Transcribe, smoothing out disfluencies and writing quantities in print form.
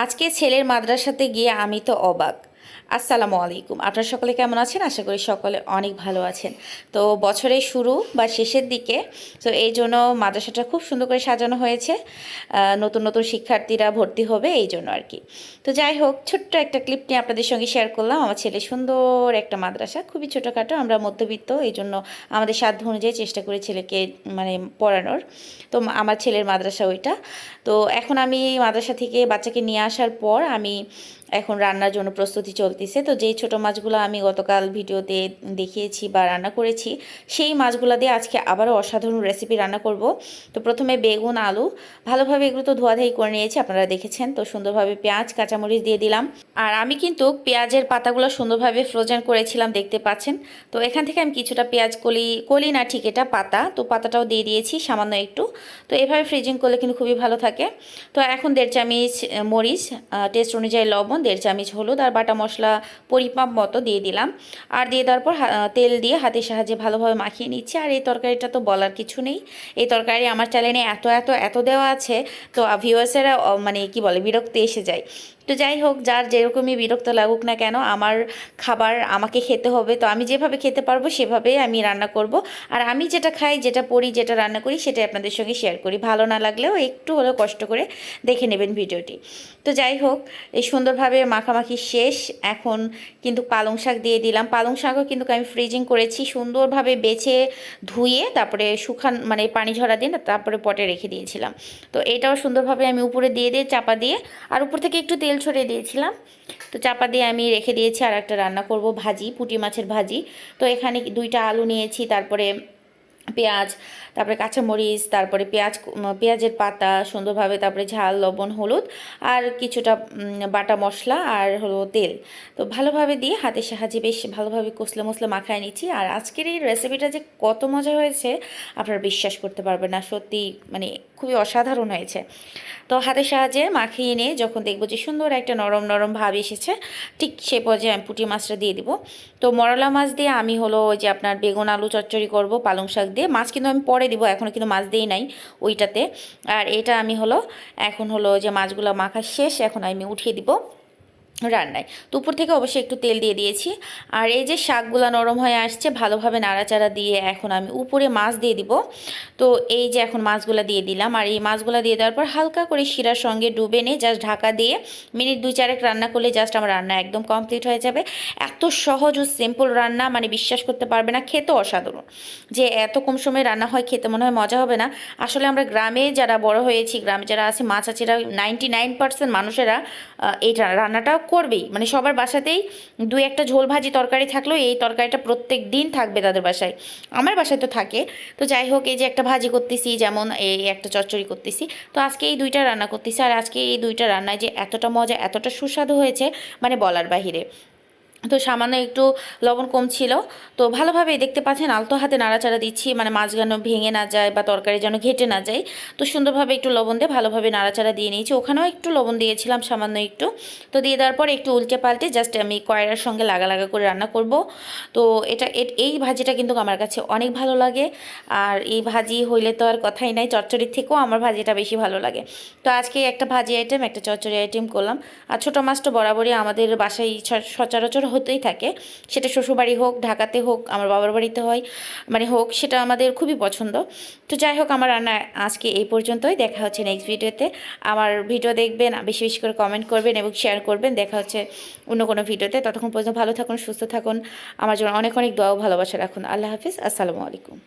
আজকে ছেলের মাদ্রাসাতে গিয়ে আমি তো অবাক। আসসালামু আলাইকুম, আপনারা সকলে কেমন আছেন? আশা করি সকলে অনেক ভালো আছেন। তো বছরের শুরু বা শেষের দিকে, তো এই জন্য মাদ্রাসাটা খুব সুন্দর করে সাজানো হয়েছে। নতুন নতুন শিক্ষার্থীরা ভর্তি হবে এই জন্য আর কি। তো যাই হোক, ছোট্ট একটা ক্লিপ নিয়ে আপনাদের সঙ্গে শেয়ার করলাম। আমার ছেলে সুন্দর একটা মাদ্রাসা, খুবই ছোটোখাটো, আমরা মধ্যবিত্ত, এই জন্য আমাদের সাধ্য অনুযায়ী চেষ্টা করি ছেলেকে মানে পড়ানোর। তো আমার ছেলের মাদ্রাসা ওইটা। তো এখন আমি মাদ্রাসা থেকে বাচ্চাকে নিয়ে আসার পর আমি এখন রান্নার জন্য প্রস্তুতি চলতেছে। তো যেই ছোটো মাছগুলো আমি গতকাল ভিডিওতে দেখিয়েছি বা রান্না করেছি, সেই মাছগুলো দিয়ে আজকে আবারও অসাধারণ রেসিপি রান্না করব। তো প্রথমে বেগুন আলু ভালোভাবে এগুলো তো ধোয়াধাই করে নিয়েছি, আপনারা দেখেছেন। তো সুন্দরভাবে পেঁয়াজ কাঁচামরিচ দিয়ে দিলাম। আর আমি কিন্তু পেঁয়াজের পাতাগুলো সুন্দরভাবে ফ্রোজেন করেছিলাম, দেখতে পাচ্ছেন। তো এখান থেকে আমি কিছুটা পেঁয়াজ কলি কলি না, ঠিক এটা পাতা, তো পাতাটাও দিয়ে দিয়েছি সামান্য একটু। তো এভাবে ফ্রিজিং করলে কিন্তু খুবই ভালো থাকে। তো এখন 1.5 চামচ মরিচ, টেস্ট অনুযায়ী লবণ, 1.5 চামচ হলুদ আর বাটা মশলা পরিমাপ মতো দিয়ে দিলাম। আর দিয়ে দেওয়ার পর তেল দিয়ে হাতের সাহায্যে ভালোভাবে মাখিয়ে নিচ্ছি। আর এই তরকারিটা তো বলার কিছু নেই, এই তরকারি আমার চ্যানেলে এত এত এত দেওয়া আছে, তো ভিউয়ার্সেরা মানে কি বলে বিরক্তি এসে যায়। তো যাই হোক, যার যেরকমই বিরক্ত লাগুক না কেন, আমার খাবার আমাকে খেতে হবে। তো আমি যেভাবে খেতে পারবো সেভাবেই আমি রান্না করব। আর আমি যেটা খাই, যেটা পড়ি, যেটা রান্না করি, সেটাই আপনাদের সঙ্গে শেয়ার করি। ভালো না লাগলেও একটু হলেও কষ্ট করে দেখে নেবেন ভিডিওটি। তো যাই হোক, এই সুন্দরভাবে মাখামাখি শেষ। এখন কিন্তু পালং শাক দিয়ে দিলাম। পালং শাকও কিন্তু আমি ফ্রিজিং করেছি, সুন্দরভাবে বেছে ধুয়ে তারপরে মানে পানি ঝরা দিয়ে তারপরে পটে রেখে দিয়েছিলাম। তো এটাও সুন্দরভাবে আমি উপরে দিয়ে চাপা দিয়ে, আর উপর থেকে একটু তেল ছড়িয়ে দিয়েছিলাম। তো চাপা দিয়ে আমি রেখে দিয়েছি। আর একটা রান্না করব, ভাজি, পুঁটি মাছের ভাজি। তো এখানে 2টা আলু নিয়েছি, তারপরে পেঁয়াজ, তারপরে কাঁচামরিচ, তারপরে পেঁয়াজের পাতা সুন্দরভাবে, তারপরে ঝাল, লবণ, হলুদ আর কিছুটা বাটা মশলা আর হলো তেল। তো ভালোভাবে দিয়ে হাতের সাহায্যে বেশ ভালোভাবে কষলে মশলা মাখায় নিচ্ছি। আর আজকের এই রেসিপিটা যে কত মজা হয়েছে আপনারা বিশ্বাস করতে পারবেন না, সত্যি মানে খুবই অসাধারণ হয়েছে। তো হাতের সাহায্যে মাখিয়ে নিয়ে যখন দেখবো যে সুন্দর একটা নরম নরম ভাব এসেছে, ঠিক সে পর্যায়ে আমি পুঁটি মাছটা দিয়ে দিব। তো মরলা মাছ দিয়ে আমি হলো ওই যে আপনার বেগুন আলু চচ্চড়ি করব পালং শাক দিয়ে। মাছ কিন্তু আমি পরে দিব, এখনও কিন্তু মাছ দিই নাই ওইটাতে। আর এটা আমি হলো এখন হলো যে মাছগুলো মাখা শেষ, এখন আমি উঠিয়ে দিব রান্নায়। তো উপর থেকে অবশ্যই একটু তেল দিয়ে দিয়েছি। আর এই যে শাকগুলো নরম হয়ে আসছে, ভালোভাবে নাড়াচাড়া দিয়ে এখন আমি উপরে মাছ দিয়ে দিব। তো এই যে এখন মাছগুলো দিয়ে দিলাম। আর এই মাছগুলো দিয়ে দেওয়ার পর হালকা করে শিরার সঙ্গে ডুবে নিয়ে জাস্ট ঢাকা দিয়ে মিনিট 2-4 রান্না করলে জাস্ট আমার রান্না একদম কমপ্লিট হয়ে যাবে। এত সহজ ও সিম্পল রান্না, মানে বিশ্বাস করতে পারবে না, খেতে অসাধারণ। যে এত কম সময়ে রান্না হয়, খেতে মনে হয় মজা হবে না। আসলে আমরা গ্রামে যারা বড় হয়েছি, গ্রামে যারা আছে মাছ আছেরা, 99% মানুষেরা এই রান্নাটা করবেই, মানে সবার বাসাতেই 2-1টা ঝোল ভাজি তরকারি থাকলেও এই তরকারিটা প্রত্যেক দিন থাকবে তাদের বাসায়। আমার বাসায় তো থাকে। তো যাই হোক, এই যে একটা ভাজি করতেছি, যেমন এই একটা চচ্চড়ি করতেছি, তো আজকে এই 2টা রান্না করতেছি। আর আজকে এই 2টা রান্নায় যে এতটা মজা, এতটা সুস্বাদু হয়েছে, মানে বলার বাহিরে। তো সামান্য একটু লবণ কম ছিল। তো ভালোভাবে দেখতে পাচ্ছেন আলতো হাতে নাড়াচাড়া দিচ্ছি, মানে মাছ যেন ভেঙে না যায় বা তরকারি যেন ঘেটে না যায়। তো সুন্দরভাবে একটু লবণ দিয়ে ভালোভাবে নাড়াচাড়া দিয়ে নিয়েছি। ওখানেও একটু লবণ দিয়েছিলাম, সামান্য একটু। তো দিয়ে দেওয়ার পর একটু উল্টে পাল্টে জাস্ট আমি কড়াইয়ের সঙ্গে লাগা লাগা করে রান্না করব। তো এই ভাজিটা কিন্তু আমার কাছে অনেক ভালো লাগে। আর এই ভাজি হইলে তো আর কথাই নাই, চচ্চড়ির থেকেও আমার ভাজিটা বেশি ভালো লাগে। তো আজকে একটা ভাজি আইটেম, একটা চচ্চড়ি আইটেম করলাম। আর ছোটো মাছ তো বরাবরই আমাদের বাসায় সচরাচর হতেই থাকে, সেটা শ্বশুরবাড়ি হোক, ঢাকাতে হোক, আমার বাবার বাড়িতে হয় মানে হোক, সেটা আমাদের খুবই পছন্দ। তো যাই হোক, আমার রান্না আজকে এই পর্যন্তই। দেখা হচ্ছে নেক্সট ভিডিওতে। আমার ভিডিও দেখবেন, বেশি বেশি করে কমেন্ট করবেন এবং শেয়ার করবেন। দেখা হচ্ছে অন্য কোনো ভিডিওতে। ততক্ষণ পর্যন্ত ভালো থাকুন, সুস্থ থাকুন, আমার জন্য অনেক অনেক দোয়া ও ভালোবাসা রাখুন। আল্লাহ হাফিজ, আসসালামু আলাইকুম।